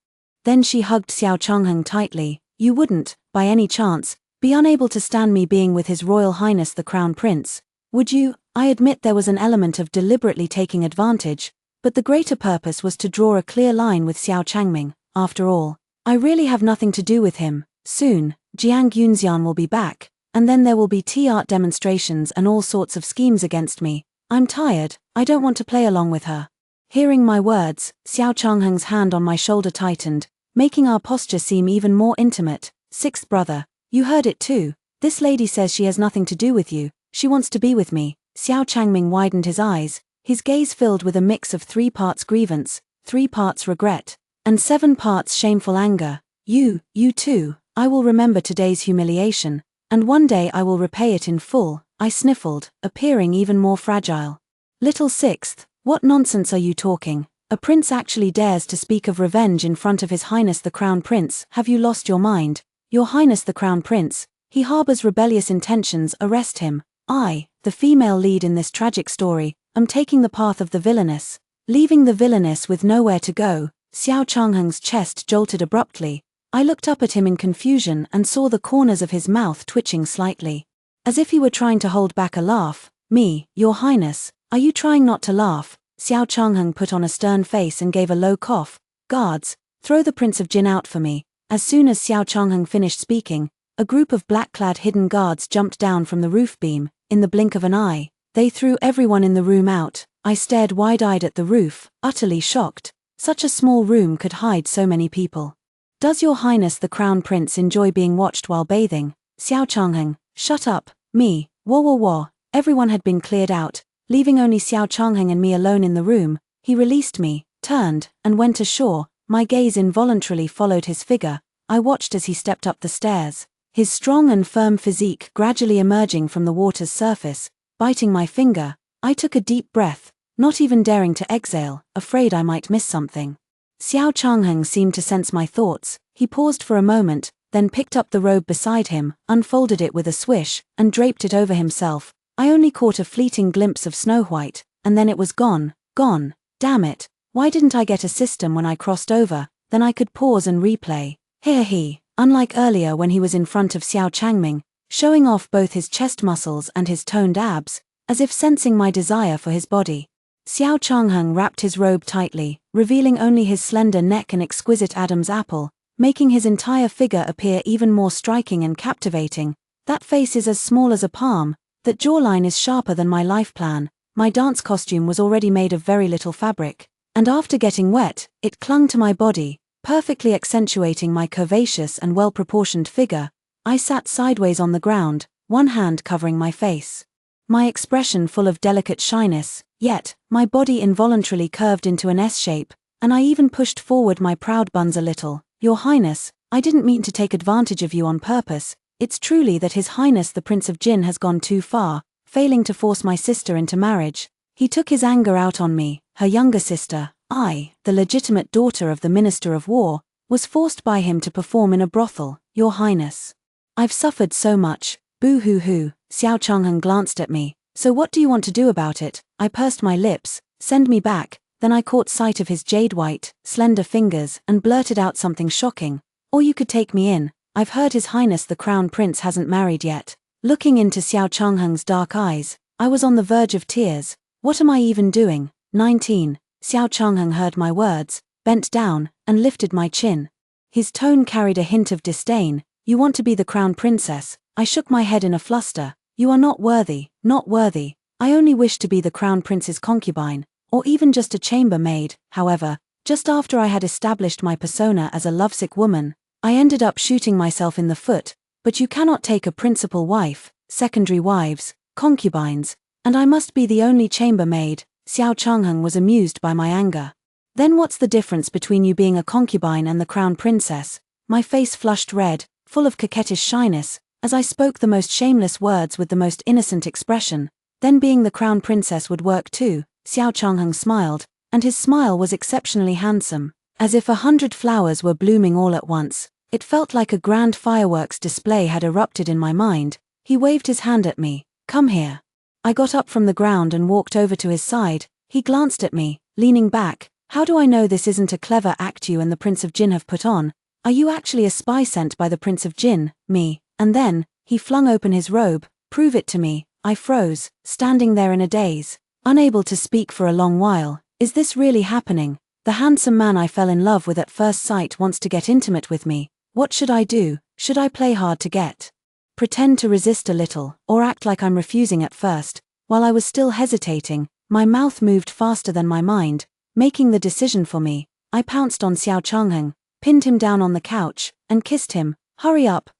Then she hugged Xiao Changheng tightly. You wouldn't, by any chance, be unable to stand me being with His Royal Highness the Crown Prince, would you? I admit there was an element of deliberately taking advantage, but the greater purpose was to draw a clear line with Xiao Changming. After all, I really have nothing to do with him. Soon, Jiang Yunxian will be back, and then there will be tea art demonstrations and all sorts of schemes against me. I'm tired, I don't want to play along with her. Hearing my words, Xiao Changheng's hand on my shoulder tightened, making our posture seem even more intimate. Sixth brother, you heard it too. This lady says she has nothing to do with you, she wants to be with me. Xiao Changming widened his eyes, his gaze filled with a mix of 3 parts grievance, 3 parts regret, and 7 parts shameful anger. You too, I will remember today's humiliation, and one day I will repay it in full, I sniffled, appearing even more fragile. Little sixth, what nonsense are you talking? A prince actually dares to speak of revenge in front of His Highness the Crown Prince. Have you lost your mind? Your Highness the Crown Prince, he harbors rebellious intentions, arrest him. I, the female lead in this tragic story, am taking the path of the villainess. Leaving the villainess with nowhere to go. Xiao Changheng's chest jolted abruptly. I looked up at him in confusion and saw the corners of his mouth twitching slightly, as if he were trying to hold back a laugh. Me, Your Highness, are you trying not to laugh? Xiao Changheng put on a stern face and gave a low cough. Guards, throw the Prince of Jin out for me. As soon as Xiao Changheng finished speaking, a group of black-clad hidden guards jumped down from the roof beam. In the blink of an eye, they threw everyone in the room out. I stared wide-eyed at the roof, utterly shocked. Such a small room could hide so many people. Does Your Highness the Crown Prince enjoy being watched while bathing? Xiao Changheng, shut up. Me, wah. Everyone had been cleared out, leaving only Xiao Changheng and me alone in the room. He released me, turned, and went ashore. My gaze involuntarily followed his figure. I watched as he stepped up the stairs, his strong and firm physique gradually emerging from the water's surface. Biting my finger, I took a deep breath, not even daring to exhale, afraid I might miss something. Xiao Changheng seemed to sense my thoughts. He paused for a moment, then picked up the robe beside him, unfolded it with a swish, and draped it over himself. I only caught a fleeting glimpse of Snow White, and then it was gone. Gone. Damn it. Why didn't I get a system when I crossed over? Then I could pause and replay. Here he, unlike earlier when he was in front of Xiao Changming, showing off both his chest muscles and his toned abs, as if sensing my desire for his body. Xiao Changheng wrapped his robe tightly, revealing only his slender neck and exquisite Adam's apple, making his entire figure appear even more striking and captivating. That face is as small as a palm, that jawline is sharper than my life plan. My dance costume was already made of very little fabric, and after getting wet, it clung to my body, perfectly accentuating my curvaceous and well-proportioned figure. I sat sideways on the ground, one hand covering my face. My expression full of delicate shyness, yet, my body involuntarily curved into an S shape, and I even pushed forward my proud buns a little. Your Highness, I didn't mean to take advantage of you on purpose. It's truly that His Highness the Prince of Jin has gone too far, failing to force my sister into marriage. He took his anger out on me, her younger sister. I, the legitimate daughter of the Minister of War, was forced by him to perform in a brothel, Your Highness. I've suffered so much. Boo-hoo-hoo. Xiao Changheng glanced at me. So what do you want to do about it? I pursed my lips. Send me back. Then I caught sight of his jade-white, slender fingers and blurted out something shocking. Or you could take me in. I've heard His Highness the Crown Prince hasn't married yet. Looking into Xiao Changheng's dark eyes, I was on the verge of tears. What am I even doing? 19. Xiao Changheng heard my words, bent down, and lifted my chin. His tone carried a hint of disdain. You want to be the Crown Princess? I shook my head in a fluster. You are not worthy, not worthy. I only wish to be the Crown Prince's concubine, or even just a chambermaid. However, just after I had established my persona as a lovesick woman, I ended up shooting myself in the foot. But you cannot take a principal wife, secondary wives, concubines, and I must be the only chambermaid. Xiao Changheng was amused by my anger. Then what's the difference between you being a concubine and the Crown Princess? My face flushed red, full of coquettish shyness, as I spoke the most shameless words with the most innocent expression. Then being the Crown Princess would work too. Xiao Changheng smiled, and his smile was exceptionally handsome, as if 100 flowers were blooming all at once. It felt like a grand fireworks display had erupted in my mind. He waved his hand at me. Come here. I got up from the ground and walked over to his side. He glanced at me, leaning back. How do I know this isn't a clever act you and the Prince of Jin have put on? Are you actually a spy sent by the Prince of Jin? Me. And then, he flung open his robe. Prove it to me. I froze, standing there in a daze, unable to speak for a long while. Is this really happening? The handsome man I fell in love with at first sight wants to get intimate with me. What should I do? Should I play hard to get? Pretend to resist a little, or act like I'm refusing at first? While I was still hesitating, my mouth moved faster than my mind, making the decision for me. I pounced on Xiao Changheng, pinned him down on the couch, and kissed him. Hurry up,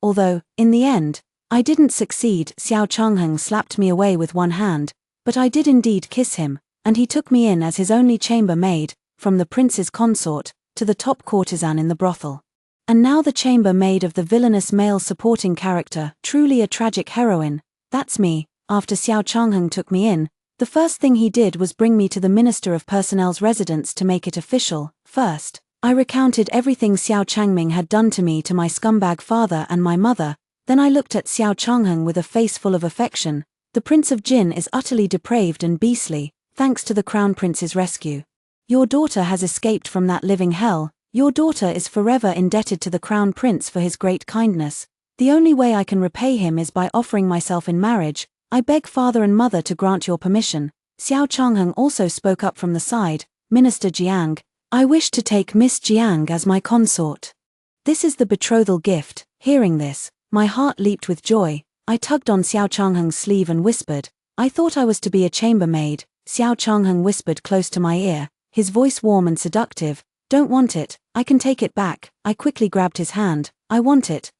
although, in the end, I didn't succeed. Xiao Changheng slapped me away with one hand, but I did indeed kiss him, and he took me in as his only chambermaid, from the prince's consort, to the top courtesan in the brothel. And now the chambermaid of the villainous male supporting character, truly a tragic heroine. That's me. After Xiao Changheng took me in, the first thing he did was bring me to the Minister of Personnel's residence to make it official. First, I recounted everything Xiao Changming had done to me, to my scumbag father and my mother. Then I looked at Xiao Changheng with a face full of affection. The Prince of Jin is utterly depraved and beastly, thanks to the Crown Prince's rescue. Your daughter has escaped from that living hell. Your daughter is forever indebted to the Crown Prince for his great kindness. The only way I can repay him is by offering myself in marriage. I beg father and mother to grant your permission. Xiao Changheng also spoke up from the side. Minister Jiang, I wish to take Miss Jiang as my consort. This is the betrothal gift. Hearing this, my heart leaped with joy. I tugged on Xiao Changheng's sleeve and whispered. I thought I was to be a chambermaid. Xiao Changheng whispered close to my ear, his voice warm and seductive. Don't want it, I can take it back. I quickly grabbed his hand. I want it,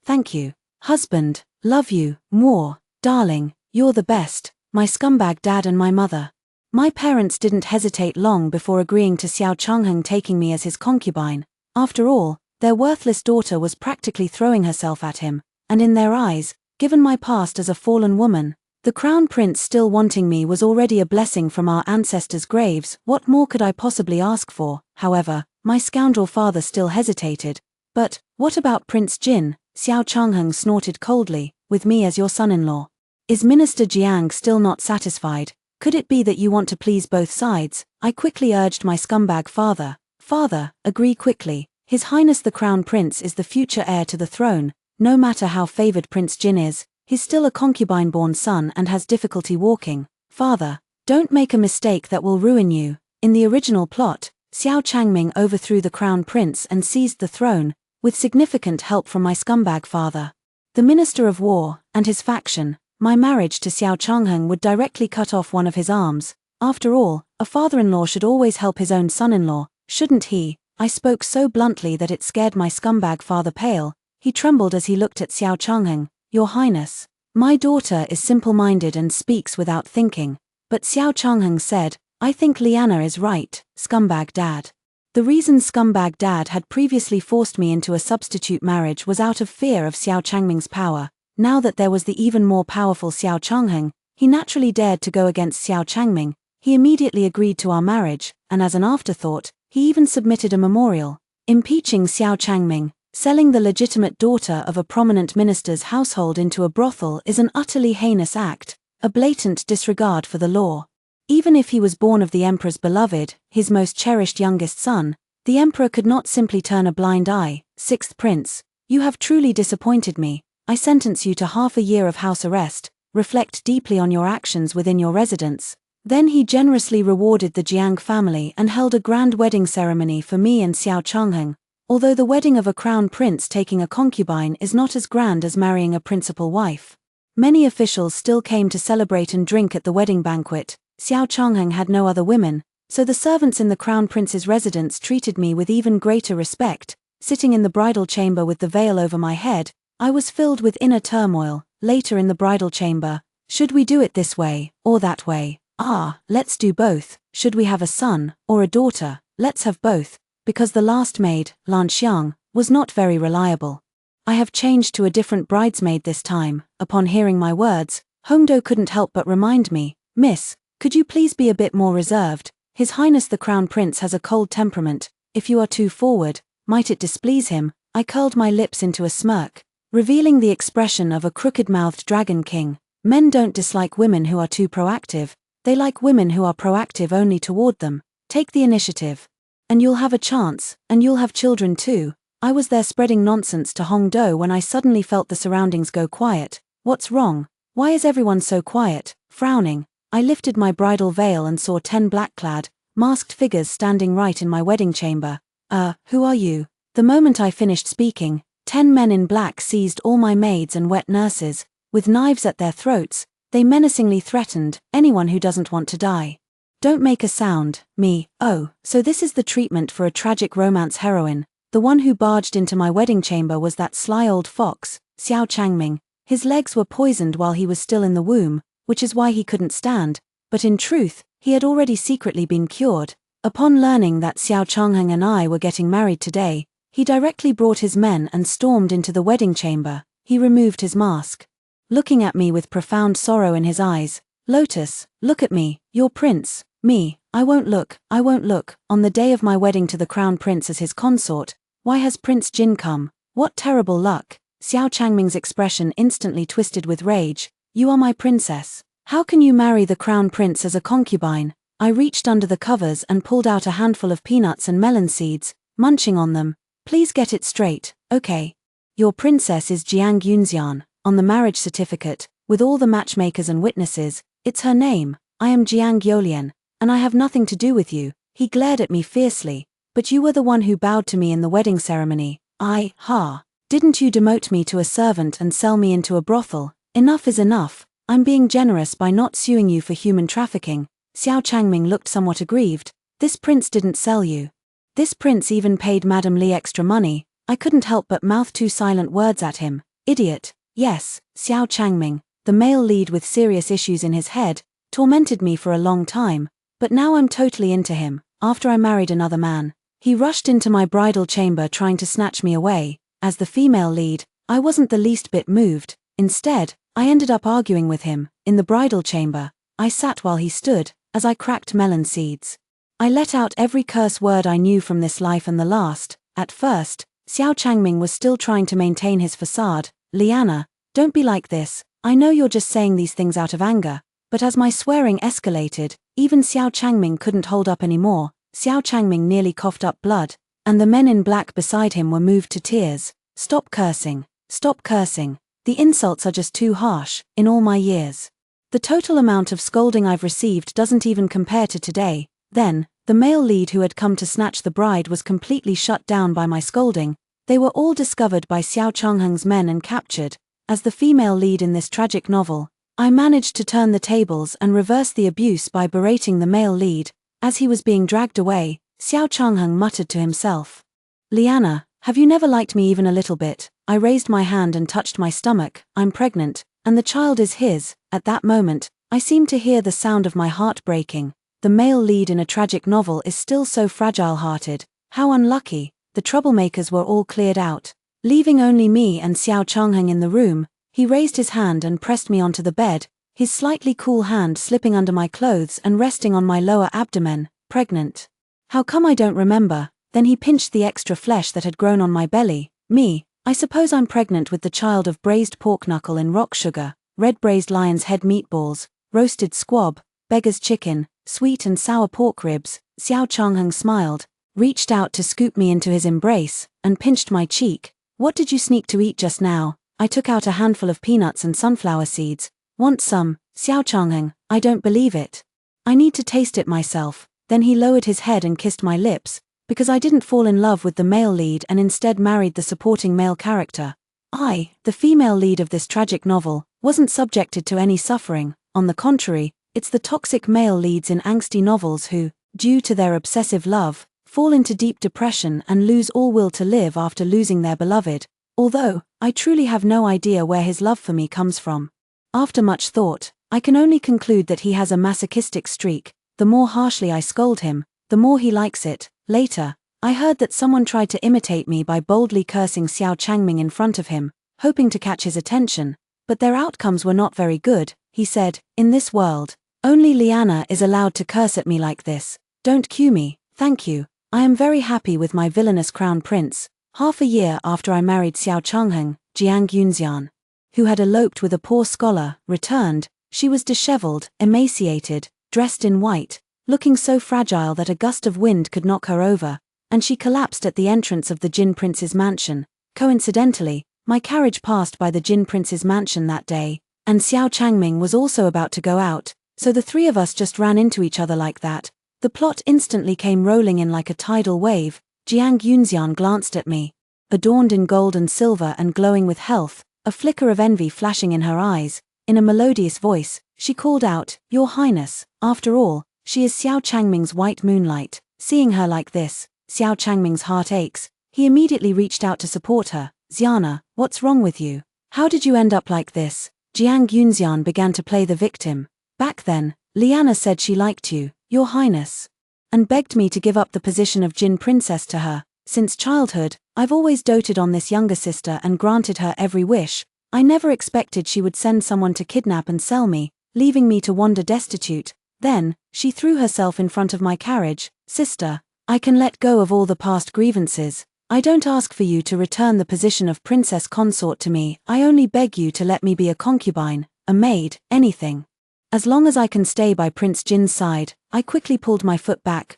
thank you. Husband, love you, more, darling, you're the best, my scumbag dad and my mother. My parents didn't hesitate long before agreeing to Xiao Changheng taking me as his concubine. After all, their worthless daughter was practically throwing herself at him, and in their eyes, given my past as a fallen woman, The crown prince still wanting me was already a blessing from our ancestors' graves. What more could I possibly ask for? However, my scoundrel father still hesitated. But, what about Prince Jin? Xiao Changheng snorted coldly, with me as your son-in-law. Is Minister Jiang still not satisfied? Could it be that you want to please both sides? I quickly urged my scumbag father. Father, agree quickly. His Highness the Crown Prince is the future heir to the throne. No matter how favored Prince Jin is, he's still a concubine-born son and has difficulty walking. Father, don't make a mistake that will ruin you. In the original plot, Xiao Changming overthrew the crown prince and seized the throne, with significant help from my scumbag father. The Minister of War, and his faction. My marriage to Xiao Changheng would directly cut off one of his arms. After all, a father-in-law should always help his own son-in-law, shouldn't he? I spoke so bluntly that it scared my scumbag father pale. He trembled as he looked at Xiao Changheng. Your Highness, my daughter is simple-minded and speaks without thinking. But Xiao Changheng said, I think Liana is right, scumbag dad. The reason scumbag dad had previously forced me into a substitute marriage was out of fear of Xiao Changming's power. Now that there was the even more powerful Xiao Changheng, he naturally dared to go against Xiao Changming. He immediately agreed to our marriage, and as an afterthought, he even submitted a memorial, impeaching Xiao Changming. Selling the legitimate daughter of a prominent minister's household into a brothel is an utterly heinous act, a blatant disregard for the law. Even if he was born of the emperor's beloved, his most cherished youngest son, the emperor could not simply turn a blind eye. Sixth prince, you have truly disappointed me. I sentence you to half a year of house arrest. Reflect deeply on your actions within your residence. Then he generously rewarded the Jiang family and held a grand wedding ceremony for me and Xiao Changheng. Although the wedding of a crown prince taking a concubine is not as grand as marrying a principal wife. Many officials still came to celebrate and drink at the wedding banquet. Xiao Changheng had no other women, so the servants in the crown prince's residence treated me with even greater respect. Sitting in the bridal chamber with the veil over my head, I was filled with inner turmoil. Later in the bridal chamber, should we do it this way, or that way? Let's do both. Should we have a son, or a daughter? Let's have both. Because the last maid, Lan Xiang, was not very reliable. I have changed to a different bridesmaid this time. Upon hearing my words, Hongdo couldn't help but remind me, Miss, could you please be a bit more reserved? His Highness the Crown Prince has a cold temperament. If you are too forward, might it displease him? I curled my lips into a smirk, revealing the expression of a crooked-mouthed dragon king. Men don't dislike women who are too proactive. They like women who are proactive only toward them. Take the initiative. And you'll have a chance, and you'll have children too. I was there spreading nonsense to Hongdo when I suddenly felt the surroundings go quiet. What's wrong? Why is everyone so quiet? Frowning, I lifted my bridal veil and saw 10 black-clad, masked figures standing right in my wedding chamber. Who are you? The moment I finished speaking, 10 men in black seized all my maids and wet nurses. With knives at their throats, they menacingly threatened anyone who doesn't want to die. Don't make a sound, me. Oh, so this is the treatment for a tragic romance heroine. The one who barged into my wedding chamber was that sly old fox, Xiao Changming. His legs were poisoned while he was still in the womb, which is why he couldn't stand, but in truth, he had already secretly been cured. Upon learning that Xiao Changheng and I were getting married today, he directly brought his men and stormed into the wedding chamber. He removed his mask. Looking at me with profound sorrow in his eyes, Lotus, look at me, your prince. Me, I won't look. On the day of my wedding to the crown prince as his consort, why has Prince Jin come? What terrible luck. Xiao Changming's expression instantly twisted with rage. You are my princess. How can you marry the crown prince as a concubine? I reached under the covers and pulled out a handful of peanuts and melon seeds, munching on them. Please get it straight, okay? Your princess is Jiang Yunxian. On the marriage certificate, with all the matchmakers and witnesses, it's her name. I am Jiang Yolian, and I have nothing to do with you. He glared at me fiercely. But you were the one who bowed to me in the wedding ceremony. Didn't you demote me to a servant and sell me into a brothel? Enough is enough. I'm being generous by not suing you for human trafficking. Xiao Changming looked somewhat aggrieved. This prince didn't sell you. This prince even paid Madame Li extra money. I couldn't help but mouth 2 silent words at him. Idiot. Yes, Xiao Changming, the male lead with serious issues in his head, tormented me for a long time, but now I'm totally into him. After I married another man, he rushed into my bridal chamber trying to snatch me away. As the female lead, I wasn't the least bit moved. Instead, I ended up arguing with him. in the bridal chamber, I sat while he stood, as I cracked melon seeds. I let out every curse word I knew from this life and the last. At first, Xiao Changming was still trying to maintain his facade. Liana, don't be like this, I know you're just saying these things out of anger. But as my swearing escalated, even Xiao Changming couldn't hold up anymore. Xiao Changming nearly coughed up blood, and the men in black beside him were moved to tears. Stop cursing. Stop cursing. The insults are just too harsh. In all my years, the total amount of scolding I've received doesn't even compare to today. Then, the male lead who had come to snatch the bride was completely shut down by my scolding. They were all discovered by Xiao Chongheng's men and captured. As the female lead in this tragic novel, I managed to turn the tables and reverse the abuse by berating the male lead. As he was being dragged away, Xiao Chongheng muttered to himself, "Liana, have you never liked me even a little bit?" I raised my hand and touched my stomach. I'm pregnant, and the child is his. At that moment, I seemed to hear the sound of my heart breaking. The male lead in a tragic novel is still so fragile-hearted. How unlucky. The troublemakers were all cleared out, leaving only me and Xiao Chongheng in the room. He raised his hand and pressed me onto the bed, his slightly cool hand slipping under my clothes and resting on my lower abdomen. Pregnant? How come I don't remember? Then he pinched the extra flesh that had grown on my belly. Me, I suppose I'm pregnant with the child of braised pork knuckle in rock sugar, red braised lion's head meatballs, roasted squab, beggar's chicken, sweet and sour pork ribs. Xiao Chongheng smiled, reached out to scoop me into his embrace, and pinched my cheek. What did you sneak to eat just now? I took out a handful of peanuts and sunflower seeds. Want some? Xiao Chongheng, I don't believe it. I need to taste it myself. Then he lowered his head and kissed my lips, because I didn't fall in love with the male lead and instead married the supporting male character. I, the female lead of this tragic novel, wasn't subjected to any suffering. On the contrary, it's the toxic male leads in angsty novels who, due to their obsessive love, fall into deep depression and lose all will to live after losing their beloved. Although, I truly have no idea where his love for me comes from. After much thought, I can only conclude that he has a masochistic streak. The more harshly I scold him, the more he likes it. Later, I heard that someone tried to imitate me by boldly cursing Xiao Changming in front of him, hoping to catch his attention, but their outcomes were not very good. He said, "In this world, only Liana is allowed to curse at me like this. Don't cue me, thank you. I am very happy with my villainous crown prince." Half a year after I married Xiao Chongheng, Jiang Yunxian, who had eloped with a poor scholar, returned. She was disheveled, emaciated, dressed in white, looking so fragile that a gust of wind could knock her over, and she collapsed at the entrance of the Jin Prince's mansion. Coincidentally, my carriage passed by the Jin Prince's mansion that day, and Xiao Changming was also about to go out, so the three of us just ran into each other like that. The plot instantly came rolling in like a tidal wave. Jiang Yunxian glanced at me, adorned in gold and silver and glowing with health, a flicker of envy flashing in her eyes. In a melodious voice, she called out, "Your Highness." After all, she is Xiao Changming's white moonlight. Seeing her like this, Xiao Changming's heart aches. He immediately reached out to support her. "Xiana, what's wrong with you? How did you end up like this?" Jiang Yunxian began to play the victim. "Back then, Liana said she liked you, Your Highness, and begged me to give up the position of Jin Princess to her. Since childhood, I've always doted on this younger sister and granted her every wish. I never expected she would send someone to kidnap and sell me, leaving me to wander destitute. Then, she threw herself in front of my carriage. Sister, I can let go of all the past grievances. I don't ask for you to return the position of princess consort to me. I only beg you to let me be a concubine, a maid, anything. As long as I can stay by Prince Jin's side." I quickly pulled my foot back.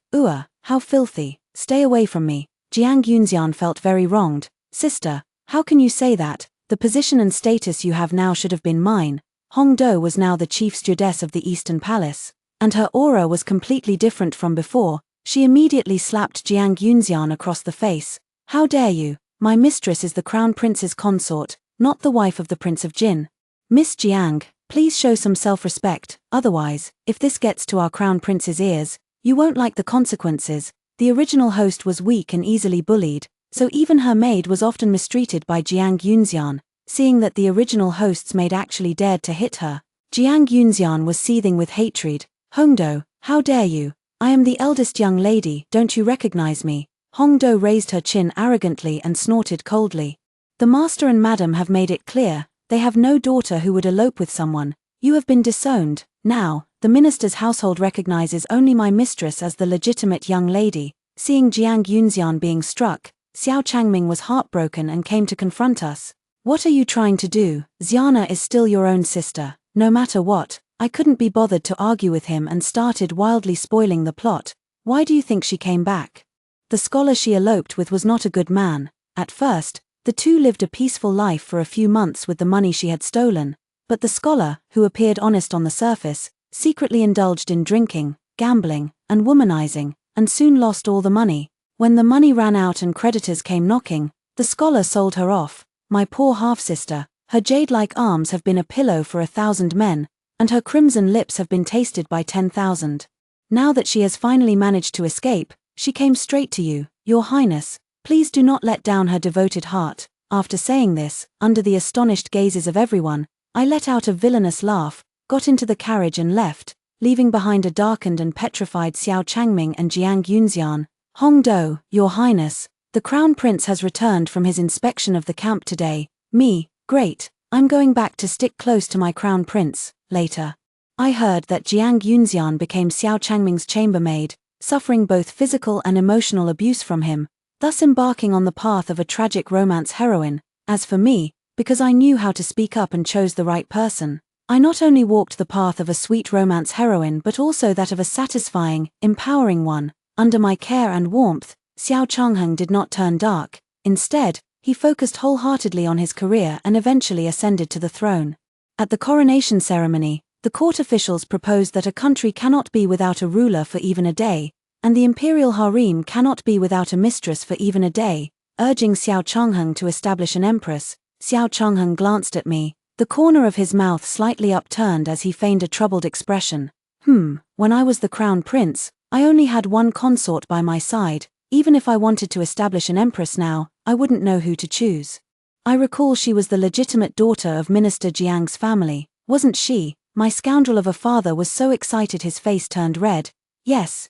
How filthy. Stay away from me." Jiang Yunxian felt very wronged. "Sister, how can you say that? The position and status you have now should have been mine." Hong Do was now the chief stewardess of the Eastern Palace, and her aura was completely different from before. She immediately slapped Jiang Yunxian across the face. "How dare you? My mistress is the crown prince's consort, not the wife of the Prince of Jin. Miss Jiang, please show some self-respect, otherwise, if this gets to our crown prince's ears, you won't like the consequences." The original host was weak and easily bullied, so even her maid was often mistreated by Jiang Yunxian. Seeing that the original host's maid actually dared to hit her, Jiang Yunxian was seething with hatred. "Hongdo, how dare you? I am the eldest young lady, don't you recognize me?" Hongdo raised her chin arrogantly and snorted coldly. "The master and madam have made it clear, they have no daughter who would elope with someone. You have been disowned. Now, the minister's household recognizes only my mistress as the legitimate young lady. Seeing Jiang Yunxian being struck, Xiao Changming was heartbroken and came to confront us. What are you trying to do? Xiana is still your own sister. No matter what, I couldn't be bothered to argue with him and started wildly spoiling the plot. Why do you think she came back? The scholar she eloped with was not a good man. At first, the two lived a peaceful life for a few months with the money she had stolen, but the scholar, who appeared honest on the surface, secretly indulged in drinking, gambling, and womanizing, and soon lost all the money. When the money ran out and creditors came knocking, the scholar sold her off. My poor half-sister, her jade-like arms have been a pillow for 1,000 men, and her crimson lips have been tasted by 10,000. Now that she has finally managed to escape, she came straight to you, Your Highness. Please do not let down her devoted heart. After saying this, under the astonished gazes of everyone, I let out a villainous laugh, got into the carriage and left, leaving behind a darkened and petrified Xiao Changming and Jiang Yunxian. Hongdo, Your Highness, the Crown Prince has returned from his inspection of the camp today. Me, great, I'm going back to stick close to my Crown Prince. Later, I heard that Jiang Yunxian became Xiao Changming's chambermaid, suffering both physical and emotional abuse from him, thus embarking on the path of a tragic romance heroine. As for me, because I knew how to speak up and chose the right person, I not only walked the path of a sweet romance heroine but also that of a satisfying, empowering one. Under my care and warmth, Xiao Changheng did not turn dark. Instead, he focused wholeheartedly on his career and eventually ascended to the throne. At the coronation ceremony, the court officials proposed that a country cannot be without a ruler for even a day, and the imperial harem cannot be without a mistress for even a day, urging Xiao Changheng to establish an empress. Xiao Changheng glanced at me, the corner of his mouth slightly upturned as he feigned a troubled expression. When I was the crown prince, I only had one consort by my side. Even if I wanted to establish an empress now, I wouldn't know who to choose. I recall she was the legitimate daughter of Minister Jiang's family, wasn't she? My scoundrel of a father was so excited his face turned red. Yes,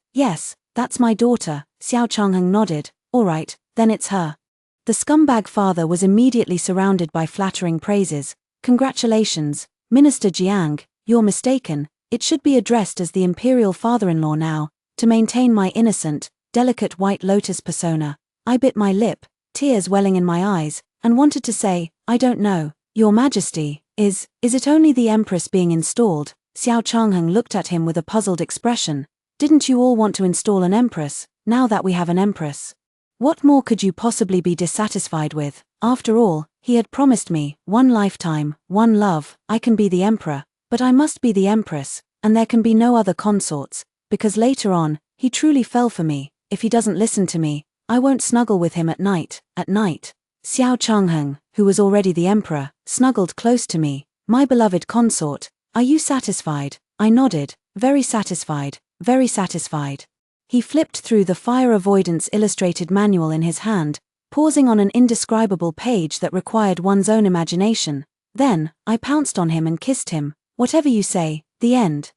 that's my daughter. Xiao Changheng nodded. All right, then it's her. The scumbag father was immediately surrounded by flattering praises. Congratulations, Minister Jiang, you're mistaken. It should be addressed as the imperial father-in-law now. To maintain my innocent, delicate white lotus persona, I bit my lip, tears welling in my eyes, and wanted to say, I don't know, Your Majesty, is it only the Empress being installed? Xiao Changheng looked at him with a puzzled expression. Didn't you all want to install an Empress, now that we have an Empress? What more could you possibly be dissatisfied with? After all, he had promised me, one lifetime, one love. I can be the Emperor, but I must be the Empress, and there can be no other consorts, because later on, he truly fell for me. If he doesn't listen to me, I won't snuggle with him at night. Xiao Changheng, who was already the emperor, snuggled close to me. My beloved consort, are you satisfied? I nodded, very satisfied, very satisfied. He flipped through the fire avoidance illustrated manual in his hand, pausing on an indescribable page that required one's own imagination. Then, I pounced on him and kissed him. Whatever you say, the end.